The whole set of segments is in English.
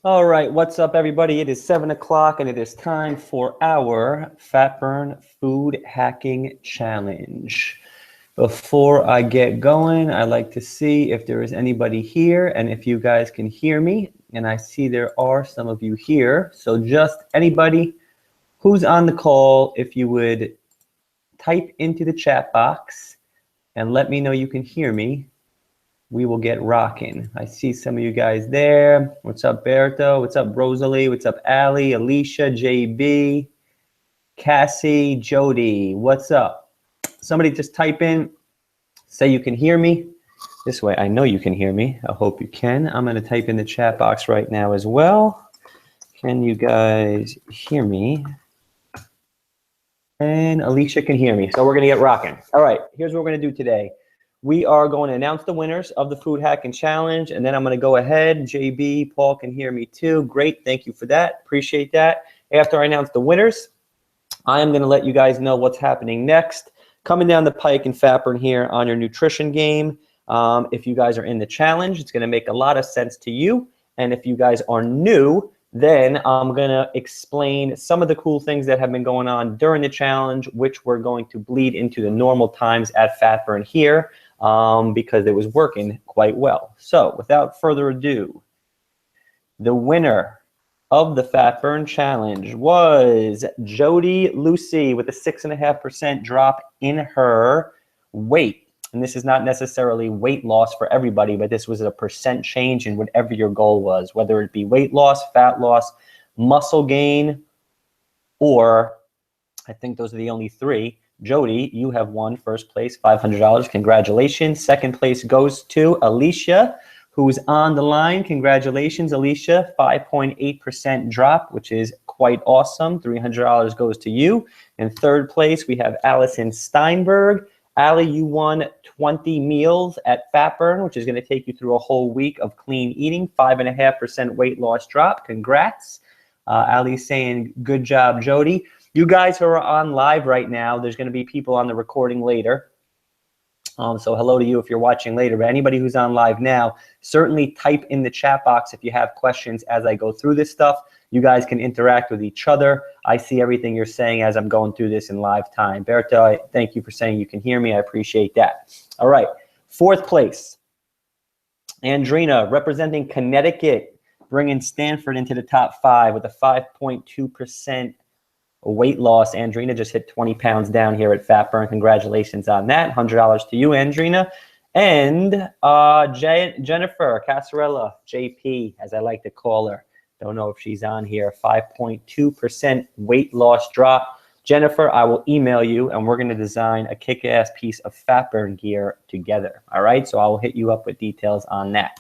All right, what's up, everybody? It is 7 o'clock, and it is time for our Fat Burn Food Hacking Challenge. Before I get going, I like to see if there is anybody here and if you guys can hear me. And I see there are some of you here. So just anybody who's on the call, if you would type into the chat box and let me know you can hear me, we will get rocking. I see some of you guys there. What's up, Berto? What's up, Rosalie? What's up, Ali, Alicia, JB, Cassie, Jody? What's up? Somebody just type in, say you can hear me. This way I know you can hear me. I hope you can. I'm going to type in the chat box right now as well. Can you guys hear me? And Alicia can hear me. So we're going to get rocking. All right, here's what we're going to do today. We are going to announce the winners of the Food Hacking Challenge, and then I'm going to go ahead. JB, Paul can hear me too. Great, thank you for that. Appreciate that. After I announce the winners, I am going to let you guys know what's happening next. Coming down the pike in Fat Burn here on your nutrition game. If you guys are in the challenge, it's going to make a lot of sense to you. And if you guys are new, then I'm going to explain some of the cool things that have been going on during the challenge, which we're going to bleed into the normal times at Fat Burn here. Because it was working quite well. So without further ado, the winner of the Fat Burn Challenge was Jody Lucy with a 6.5% drop in her weight. And this is not necessarily weight loss for everybody, but this was a percent change in whatever your goal was, whether it be weight loss, fat loss, muscle gain, or I think those are the only three. Jody, you have won first place, $500. Congratulations. Second place goes to Alicia, who's on the line. Congratulations, Alicia. 5.8% drop, which is quite awesome. $300 goes to you. In third place, we have Allison Steinberg. Allie, you won 20 meals at Fat Burn, which is going to take you through a whole week of clean eating. 5.5% weight loss drop. Congrats. Allie's saying, good job, Jody. You guys who are on live right now, there's going to be people on the recording later. So hello to you if you're watching later. But anybody who's on live now, certainly type in the chat box if you have questions as I go through this stuff. You guys can interact with each other. I see everything you're saying as I'm going through this in live time. Berto, thank you for saying you can hear me. I appreciate that. All right, fourth place. Andrina, representing Connecticut, bringing Stanford into the top 5 with a 5.2% weight loss. Andrina just hit 20 pounds down here at Fat Burn. Congratulations on that. $100 to you, Andrina. And Jennifer Casarella, JP, as I like to call her. Don't know if she's on here. 5.2% weight loss drop. Jennifer, I will email you, and we're going to design a kick-ass piece of Fat Burn gear together. All right? So I will hit you up with details on that.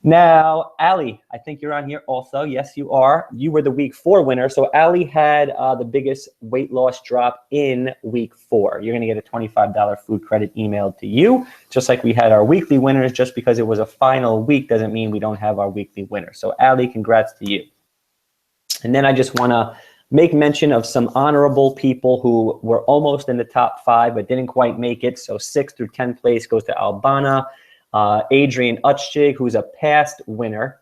Now, Ali, I think you're on here also. Yes, you are. You were the week 4 winner. So Ali had the biggest weight loss drop in week 4. You're going to get a $25 food credit emailed to you, just like we had our weekly winners. Just because it was a final week doesn't mean we don't have our weekly winner. So Ali, congrats to you. And then I just want to make mention of some honorable people who were almost in the top 5 but didn't quite make it. So 6th through 10th place goes to Albana. Adrian Utschig, who's a past winner,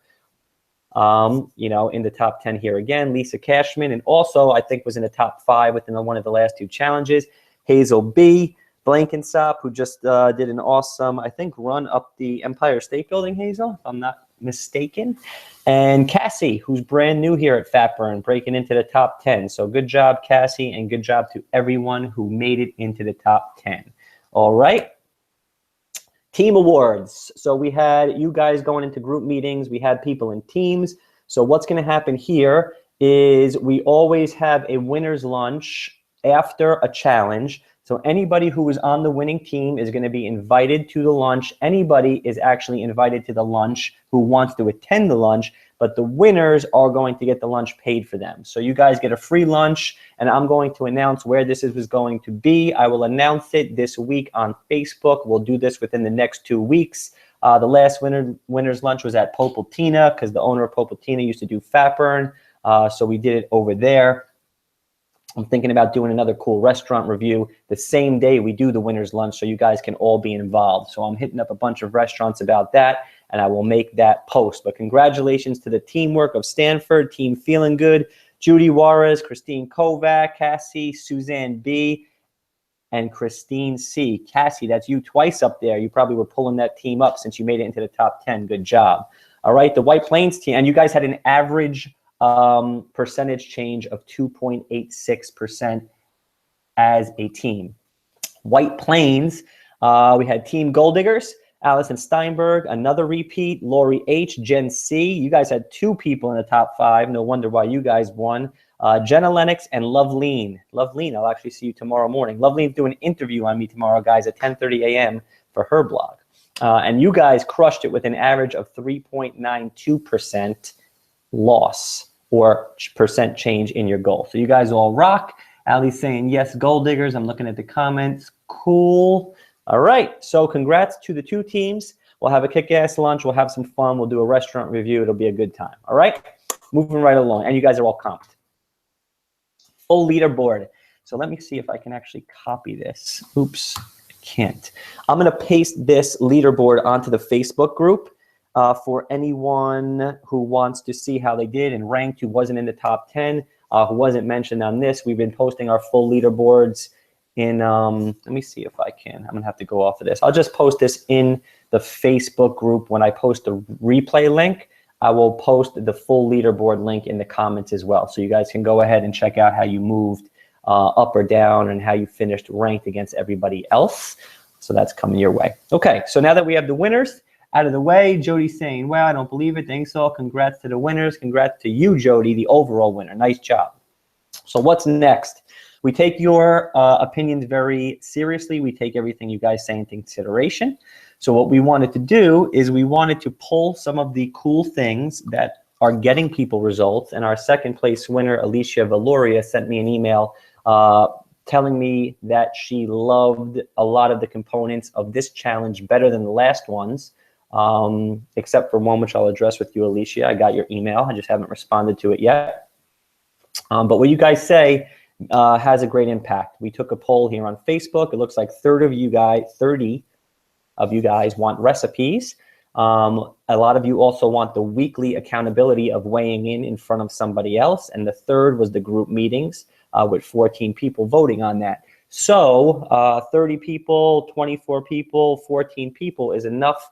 you know, in the top 10 here again. Lisa Cashman, and also I think was in the top 5 within one of the last 2 challenges. Hazel B. Blankensop, who just did an awesome, I think, run up the Empire State Building, Hazel, if I'm not mistaken. And Cassie, who's brand new here at Fat Burn, breaking into the top 10. So good job, Cassie, and good job to everyone who made it into the top 10. All right. Team awards. So we had you guys going into group meetings. We had people in teams. So what's going to happen here is we always have a winner's lunch after a challenge. So anybody who is on the winning team is going to be invited to the lunch. Anybody is actually invited to the lunch who wants to attend the lunch, but the winners are going to get the lunch paid for them. So you guys get a free lunch, and I'm going to announce where this is going to be. I will announce it this week on Facebook. We'll do this within the next 2 weeks. The last winner's lunch was at Popeltina because the owner of Popeltina used to do Fat Burn. So we did it over there. I'm thinking about doing another cool restaurant review the same day we do the winner's lunch so you guys can all be involved. So I'm hitting up a bunch of restaurants about that. and I will make that post. But congratulations to the teamwork of Stanford, Team Feeling Good, Judy Juarez, Christine Kovac, Cassie, Suzanne B., and Christine C. Cassie, that's you twice up there. You probably were pulling that team up since you made it into the top 10. Good job. All right, the White Plains team, and you guys had an average percentage change of 2.86% as a team. White Plains, we had Team Gold Diggers, Allison Steinberg, another repeat, Lori H, Jen C. You guys had 2 people in the top 5. No wonder why you guys won. Jenna Lennox and Loveleen. Loveleen, I'll actually see you tomorrow morning. Loveleen's doing an interview on me tomorrow, guys, at 10:30 a.m. for her blog. And you guys crushed it with an average of 3.92% loss or percent change in your goal. So you guys all rock. Allie's saying, yes, Gold Diggers. I'm looking at the comments. Cool. All right. So congrats to the 2 teams. We'll have a kick-ass lunch. We'll have some fun. We'll do a restaurant review. It'll be a good time. All right. Moving right along. And you guys are all comped. Full leaderboard. So let me see if I can actually copy this. Oops, I can't. I'm going to paste this leaderboard onto the Facebook group for anyone who wants to see how they did and ranked, who wasn't in the top 10, who wasn't mentioned on this. We've been posting our full leaderboards in, let me see if I can. I'm going to have to go off of this. I'll just post this in the Facebook group. When I post the replay link, I will post the full leaderboard link in the comments as well. So you guys can go ahead and check out how you moved up or down and how you finished ranked against everybody else. So that's coming your way. Okay, so now that we have the winners out of the way, Jody's saying, wow, I don't believe it. Thanks all. Congrats to the winners. Congrats to you, Jody, the overall winner. Nice job. So what's next? We take your opinions very seriously. We take everything you guys say into consideration. So what we wanted to do is we wanted to pull some of the cool things that are getting people results. And our second place winner, Alicia Valoria, sent me an email telling me that she loved a lot of the components of this challenge better than the last ones, except for one, which I'll address with you, Alicia. I got your email. I just haven't responded to it yet. But what you guys say has a great impact. We took a poll here on Facebook. It looks like 30 of you guys want recipes. A lot of you also want the weekly accountability of weighing in front of somebody else. And the third was the group meetings with 14 people voting on that. So 30 people, 24 people, 14 people is enough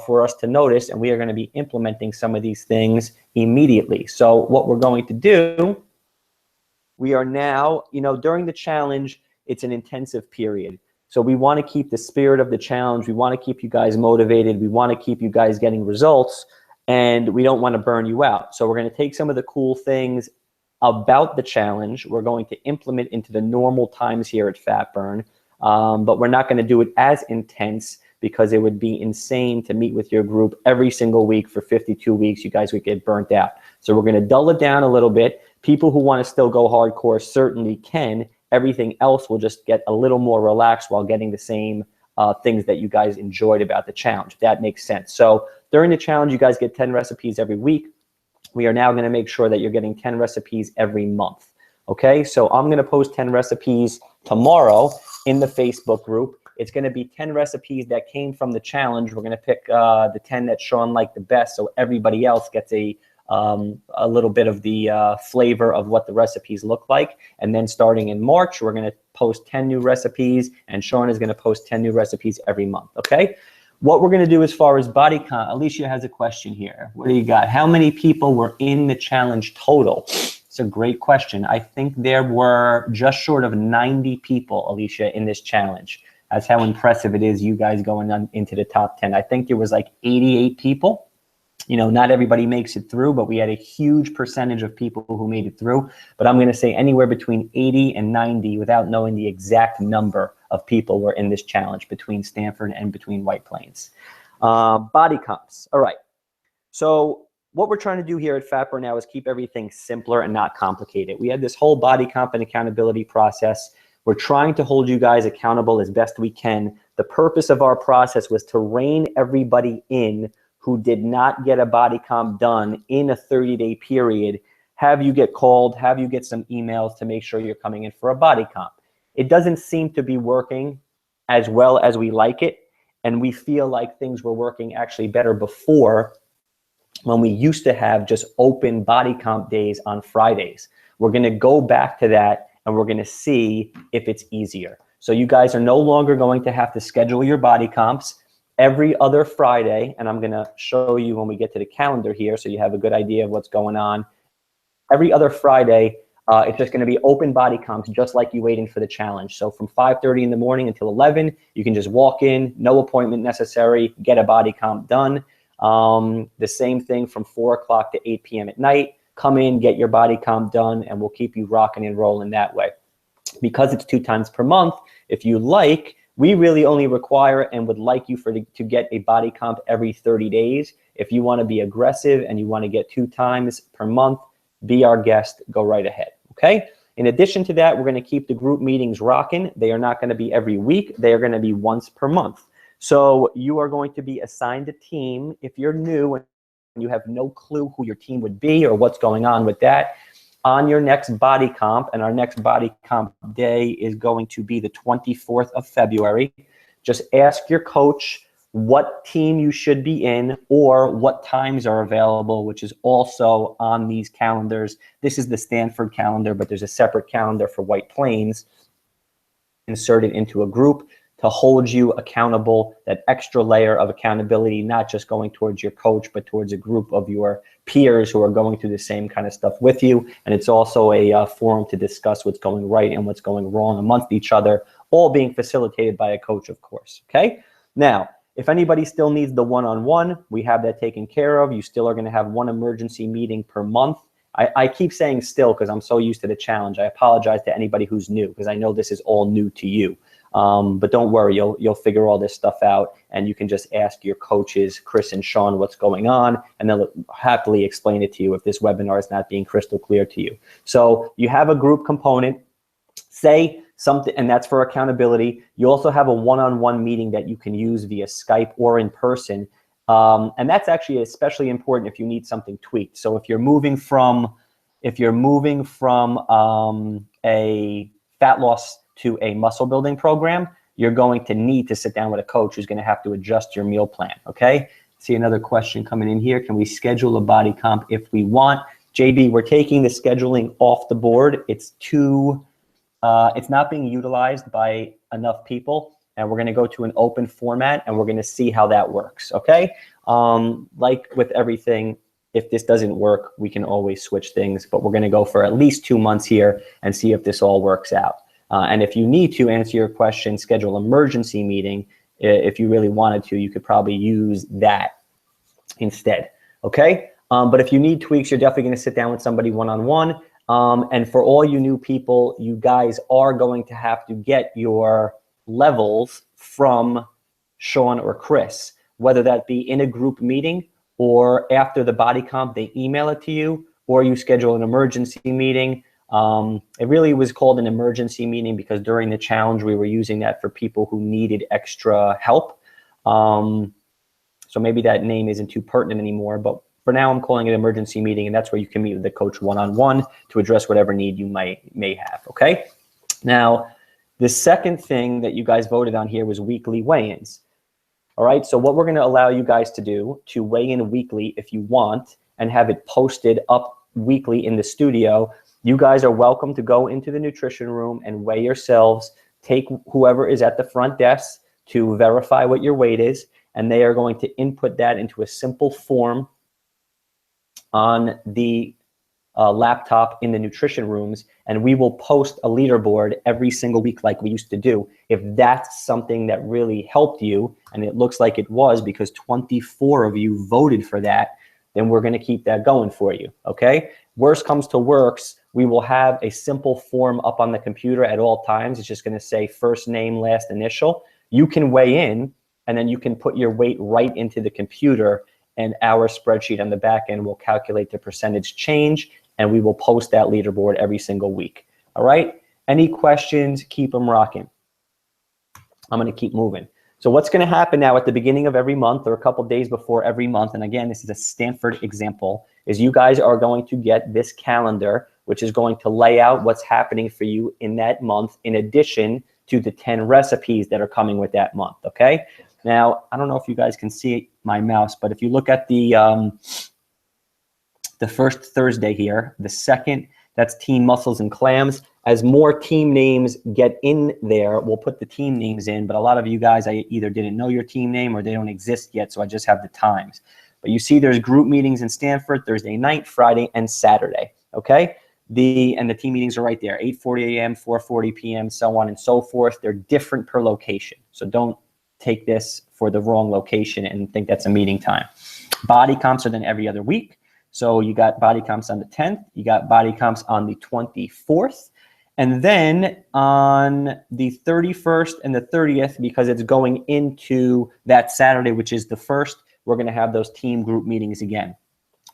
for us to notice, and we are going to be implementing some of these things immediately. So what we're going to do, we are now, during the challenge, it's an intensive period. So we want to keep the spirit of the challenge. We want to keep you guys motivated. We want to keep you guys getting results, and we don't want to burn you out. So we're going to take some of the cool things about the challenge. We're going to implement into the normal times here at Fat Burn, but we're not going to do it as intense because it would be insane to meet with your group every single week for 52 weeks. You guys would get burnt out. So we're going to dull it down a little bit. People who want to still go hardcore certainly can. Everything else will just get a little more relaxed while getting the same things that you guys enjoyed about the challenge. If that makes sense. So during the challenge, you guys get 10 recipes every week. We are now going to make sure that you're getting 10 recipes every month. Okay, so I'm going to post 10 recipes tomorrow in the Facebook group. It's going to be 10 recipes that came from the challenge. We're going to pick the 10 that Sean liked the best, so everybody else gets a little bit of the flavor of what the recipes look like. And then starting in March, we're going to post 10 new recipes, and Sean is going to post 10 new recipes every month. Okay. What we're going to do as far as body count, Alicia has a question here. What do you got? How many people were in the challenge total? It's a great question. I think there were just short of 90 people, Alicia, in this challenge. That's how impressive it is, you guys going on into the top 10. I think there was like 88 people. Not everybody makes it through, but we had a huge percentage of people who made it through. But I'm going to say anywhere between 80 and 90 without knowing the exact number of people were in this challenge between Stanford and between White Plains. Body comps. All right. So what we're trying to do here at Fat Burn now is keep everything simpler and not complicated. We had this whole body comp and accountability process. We're trying to hold you guys accountable as best we can. The purpose of our process was to rein everybody in who did not get a body comp done in a 30-day period, have you get called, have you get some emails to make sure you're coming in for a body comp. It doesn't seem to be working as well as we like it, And we feel like things were working actually better before, when we used to have just open body comp days on Fridays. We're going to go back to that, and we're going to see if it's easier. So you guys are no longer going to have to schedule your body comps every other Friday. And I'm going to show you when we get to the calendar here, so you have a good idea of what's going on. Every other Friday, it's just going to be open body comps, just like you waiting for the challenge. So from 5:30 in the morning until 11, you can just walk in, no appointment necessary, get a body comp done. The same thing from 4 o'clock to 8 p.m. at night. Come in, get your body comp done, and we'll keep you rocking and rolling that way. Because it's 2 times per month, if you like, we really only require and would like you to get a body comp every 30 days. If you want to be aggressive and you want to get 2 times per month, be our guest, go right ahead, okay? In addition to that, we're going to keep the group meetings rocking. They are not going to be every week. They are going to be once per month. So you are going to be assigned a team. If you're new and you have no clue who your team would be or what's going on with that, on your next body comp, and our next body comp day is going to be the 24th of February, just ask your coach what team you should be in or what times are available, which is also on these calendars. This is the Stanford calendar, but there's a separate calendar for White Plains inserted into a group to hold you accountable, that extra layer of accountability, not just going towards your coach, but towards a group of your peers who are going through the same kind of stuff with you. And it's also a forum to discuss what's going right and what's going wrong amongst each other, all being facilitated by a coach, of course, okay? Now, if anybody still needs the one-on-one, we have that taken care of. You still are going to have 1 emergency meeting per month. I keep saying still because I'm so used to the challenge. I apologize to anybody who's new because I know this is all new to you. But don't worry, you'll figure all this stuff out, and you can just ask your coaches, Chris and Sean, what's going on, and they'll happily explain it to you if this webinar is not being crystal clear to you. So you have a group component, say something, and that's for accountability. You also have a one-on-one meeting that you can use via Skype or in person. And that's actually especially important if you need something tweaked. So if you're moving from a fat loss to a muscle building program, you're going to need to sit down with a coach who's going to have to adjust your meal plan, okay? See another question coming in here. Can we schedule a body comp if we want? JB, we're taking the scheduling off the board. It's not being utilized by enough people, and we're going to go to an open format, and we're going to see how that works, okay? Like with everything, if this doesn't work, we can always switch things, but we're going to go for at least 2 months here and see if this all works out. And if you need to answer your question, schedule emergency meeting. If you really wanted to, you could probably use that instead, okay? But if you need tweaks, you're definitely going to sit down with somebody one-on-one. And for all you new people, you guys are going to have to get your levels from Sean or Chris, whether that be in a group meeting or after the body comp, they email it to you, or you schedule an emergency meeting. It really was called an emergency meeting because during the challenge, we were using that for people who needed extra help. So maybe that name isn't too pertinent anymore, but for now, I'm calling it an emergency meeting, and that's where you can meet with the coach one-on-one to address whatever need you may have, okay? Now, the second thing that you guys voted on here was weekly weigh-ins. All right, so what we're going to allow you guys to do to weigh in weekly if you want and have it posted up weekly in the studio, you guys are welcome to go into the nutrition room and weigh yourselves. Take whoever is at the front desk to verify what your weight is, and they are going to input that into a simple form on the laptop in the nutrition rooms, and we will post a leaderboard every single week like we used to do. If that's something that really helped you, and it looks like it was because 24 of you voted for that, then we're going to keep that going for you, okay? Worst comes to worst, we will have a simple form up on the computer at all times. It's just going to say first name, last initial. You can weigh in, and then you can put your weight right into the computer, and our spreadsheet on the back end will calculate the percentage change, and we will post that leaderboard every single week. All right? Any questions? Keep them rocking. I'm going to keep moving. So what's going to happen now at the beginning of every month or a couple days before every month, and again, this is a Stanford example, is you guys are going to get this calendar, which is going to lay out what's happening for you in that month, in addition to the 10 recipes that are coming with that month, okay? Now, I don't know if you guys can see my mouse, but if you look at the first Thursday here, the second, that's Team Mussels and Clams. As more team names get in there, we'll put the team names in, but a lot of you guys, I either didn't know your team name or they don't exist yet, so I just have the times. But you see there's group meetings in Stanford Thursday night, Friday, and Saturday, okay? And the team meetings are right there, 8:40 a.m., 4:40 p.m., so on and so forth. They're different per location, so don't take this for the wrong location and think that's a meeting time. Body comps are then every other week. So you got body comps on the 10th, you got body comps on the 24th, and then on the 31st and the 30th, because it's going into that Saturday, which is the 1st, we're going to have those team group meetings again.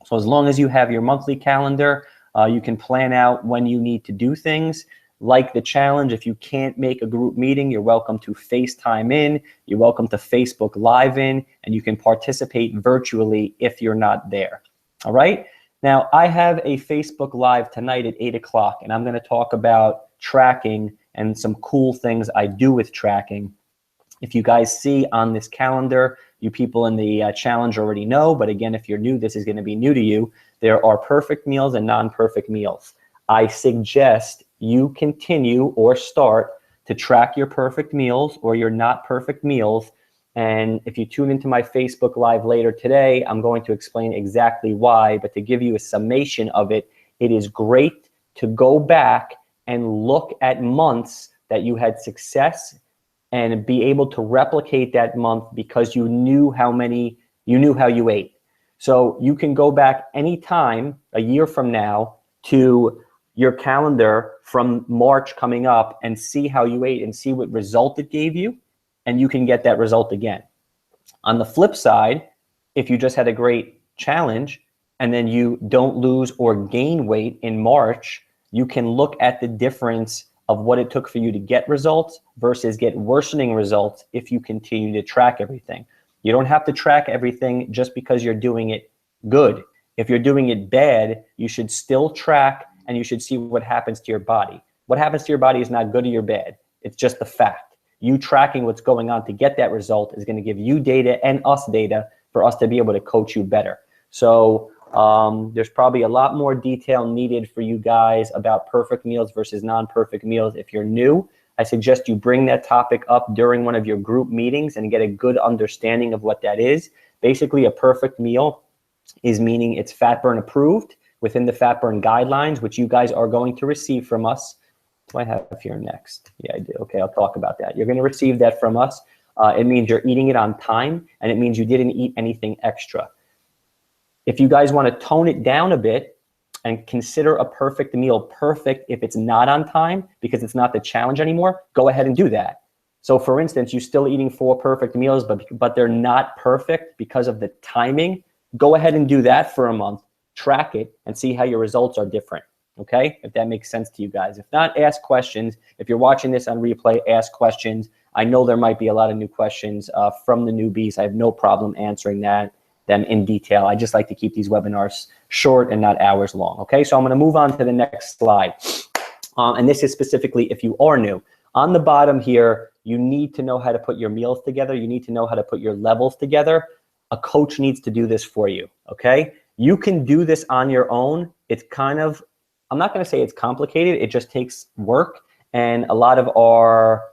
So as long as you have your monthly calendar, you can plan out when you need to do things. Like the challenge, if you can't make a group meeting, you're welcome to FaceTime in, you're welcome to Facebook Live in, and you can participate virtually if you're not there. All right. Now, I have a Facebook Live tonight at 8 o'clock, and I'm going to talk about tracking and some cool things I do with tracking. If you guys see on this calendar, you people in the challenge already know, but again, if you're new, this is going to be new to you. There are perfect meals and non-perfect meals. I suggest you continue or start to track your perfect meals or your not perfect meals. And if you tune into my Facebook Live later today, I'm going to explain exactly why, but to give you a summation of it, it is great to go back and look at months that you had success and be able to replicate that month because you knew how you ate. So you can go back anytime a year from now to your calendar from March coming up and see how you ate and see what result it gave you, and you can get that result again. On the flip side, if you just had a great challenge and then you don't lose or gain weight in March, you can look at the difference of what it took for you to get results versus get worsening results if you continue to track everything. You don't have to track everything just because you're doing it good. If you're doing it bad, you should still track and you should see what happens to your body. What happens to your body is not good or bad. It's just the fact. You tracking what's going on to get that result is going to give you data and us data for us to be able to coach you better. So there's probably a lot more detail needed for you guys about perfect meals versus non-perfect meals. If you're new, I suggest you bring that topic up during one of your group meetings and get a good understanding of what that is. Basically, a perfect meal is meaning it's fat burn approved within the fat burn guidelines, which you guys are going to receive from us. Do I have here next? Yeah, I do. Okay, I'll talk about that. You're going to receive that from us. It means you're eating it on time, and it means you didn't eat anything extra. If you guys want to tone it down a bit and consider a perfect meal perfect if it's not on time because it's not the challenge anymore, go ahead and do that. So for instance, you're still eating 4 perfect meals, but they're not perfect because of the timing. Go ahead and do that for a month, track it, and see how your results are different. Okay, if that makes sense to you guys. If not, ask questions. If you're watching this on replay, ask questions. I know there might be a lot of new questions from the newbies. I have no problem answering them in detail. I just like to keep these webinars short and not hours long. Okay, so I'm going to move on to the next slide. And this is specifically if you are new. On the bottom here, you need to know how to put your meals together. You need to know how to put your levels together. A coach needs to do this for you. Okay, you can do this on your own. It's kind of, I'm not going to say it's complicated. It just takes work. And a lot of our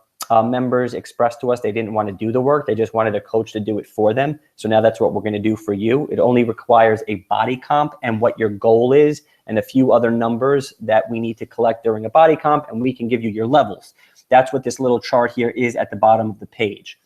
members expressed to us they didn't want to do the work. They just wanted a coach to do it for them. So now that's what we're going to do for you. It only requires a body comp and what your goal is and a few other numbers that we need to collect during a body comp, and we can give you your levels. That's what this little chart here is at the bottom of the page.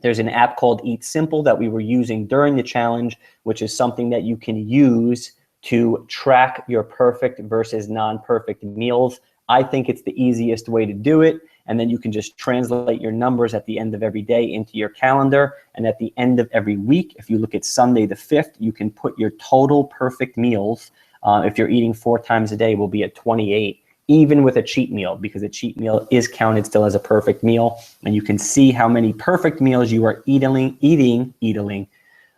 There's an app called Eat Simple that we were using during the challenge, which is something that you can use to track your perfect versus non-perfect meals. I think it's the easiest way to do it. And then you can just translate your numbers at the end of every day into your calendar. And at the end of every week, if you look at Sunday the 5th, you can put your total perfect meals. If you're eating 4 times a day, will be at 28, even with a cheat meal, because a cheat meal is counted still as a perfect meal. And you can see how many perfect meals you are eating,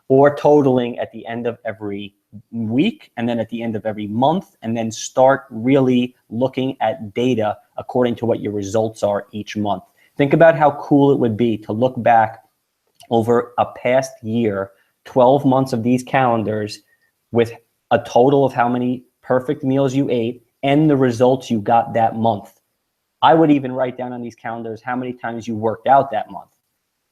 or totaling at the end of every week, and then at the end of every month, and then start really looking at data according to what your results are each month. Think about how cool it would be to look back over a past year, 12 months of these calendars with a total of how many perfect meals you ate and the results you got that month. I would even write down on these calendars how many times you worked out that month.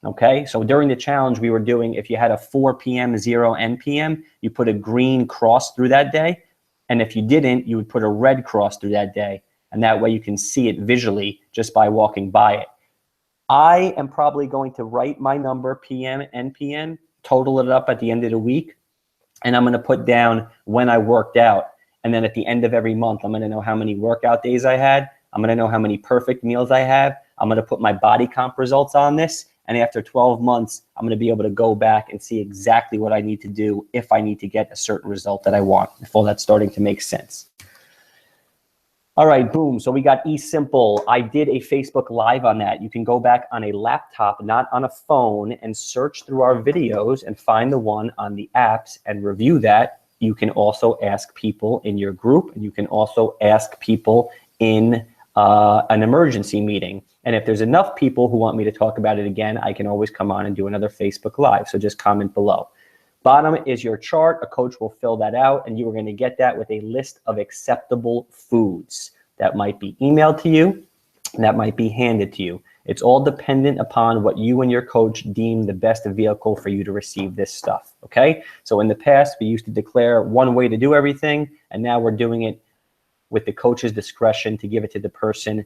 Okay, so during the challenge we were doing, if you had a 4 p.m., 0 NPM, you put a green cross through that day. And if you didn't, you would put a red cross through that day. And that way you can see it visually just by walking by it. I am probably going to write my number PM, NPM, total it up at the end of the week, and I'm going to put down when I worked out. And then at the end of every month, I'm going to know how many workout days I had. I'm going to know how many perfect meals I have. I'm going to put my body comp results on this. And after 12 months, I'm going to be able to go back and see exactly what I need to do if I need to get a certain result that I want, if all that's starting to make sense. All right, boom. So we got eSimple. I did a Facebook Live on that. You can go back on a laptop, not on a phone, and search through our videos and find the one on the apps and review that. You can also ask people in your group, and you can also ask people in an emergency meeting. And if there's enough people who want me to talk about it again, I can always come on and do another Facebook Live. So just comment below. Bottom is your chart. A coach will fill that out, and you are going to get that with a list of acceptable foods that might be emailed to you, and that might be handed to you. It's all dependent upon what you and your coach deem the best vehicle for you to receive this stuff, okay? So in the past, we used to declare one way to do everything, and now we're doing it with the coach's discretion to give it to the person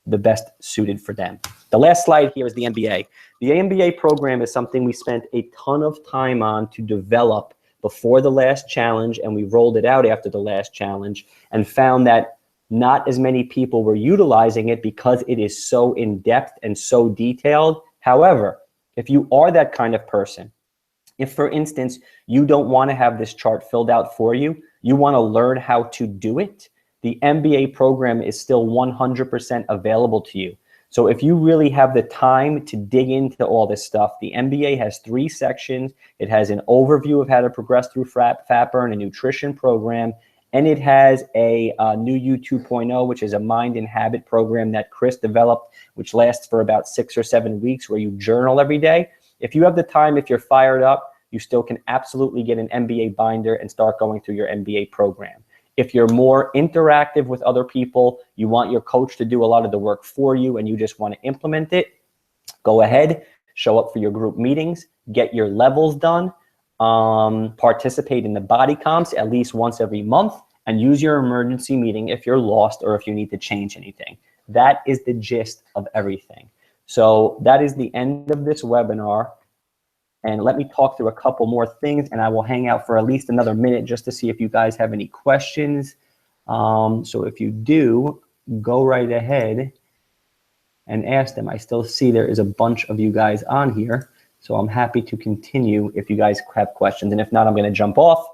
the best suited for them. The last slide here is the MBA. The MBA program is something we spent a ton of time on to develop before the last challenge, and we rolled it out after the last challenge and found that not as many people were utilizing it because it is so in-depth and so detailed. However, if you are that kind of person, if, for instance, you don't want to have this chart filled out for you, you want to learn how to do it, the MBA program is still 100% available to you. So if you really have the time to dig into all this stuff, the MBA has 3 sections. It has an overview of how to progress through fat burn, a nutrition program, and it has a new U 2.0, which is a mind and habit program that Chris developed, which lasts for about 6 or 7 weeks, where you journal every day. If you have the time, if you're fired up, you still can absolutely get an MBA binder and start going through your MBA program. If you're more interactive with other people, you want your coach to do a lot of the work for you and you just want to implement it, go ahead, show up for your group meetings, get your levels done, participate in the body comps at least once every month, and use your emergency meeting if you're lost or if you need to change anything. That is the gist of everything. So that is the end of this webinar. And let me talk through a couple more things, and I will hang out for at least another minute just to see if you guys have any questions. So if you do, go right ahead and ask them. I still see there is a bunch of you guys on here, so I'm happy to continue if you guys have questions. And if not, I'm going to jump off.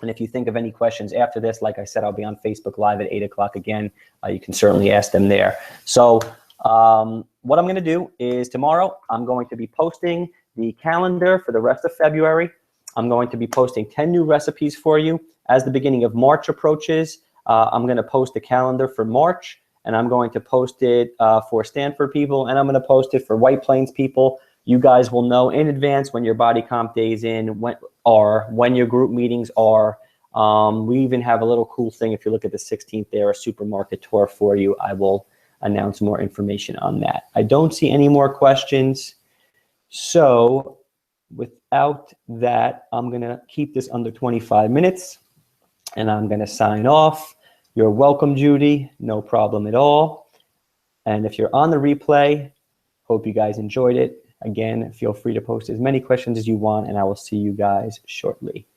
And if you think of any questions after this, like I said, I'll be on Facebook Live at 8 o'clock again. You can certainly ask them there. So what I'm going to do is tomorrow I'm going to be posting the calendar for the rest of February. I'm going to be posting 10 new recipes for you. As the beginning of March approaches, I'm going to post the calendar for March, and I'm going to post it for Stanford people, and I'm going to post it for White Plains people. You guys will know in advance when your body comp days when your group meetings are. We even have a little cool thing. If you look at the 16th there, a supermarket tour for you. I will announce more information on that. I don't see any more questions. So without that, I'm going to keep this under 25 minutes and I'm going to sign off. You're welcome, Judy. No problem at all. And if you're on the replay, hope you guys enjoyed it. Again, feel free to post as many questions as you want, and I will see you guys shortly.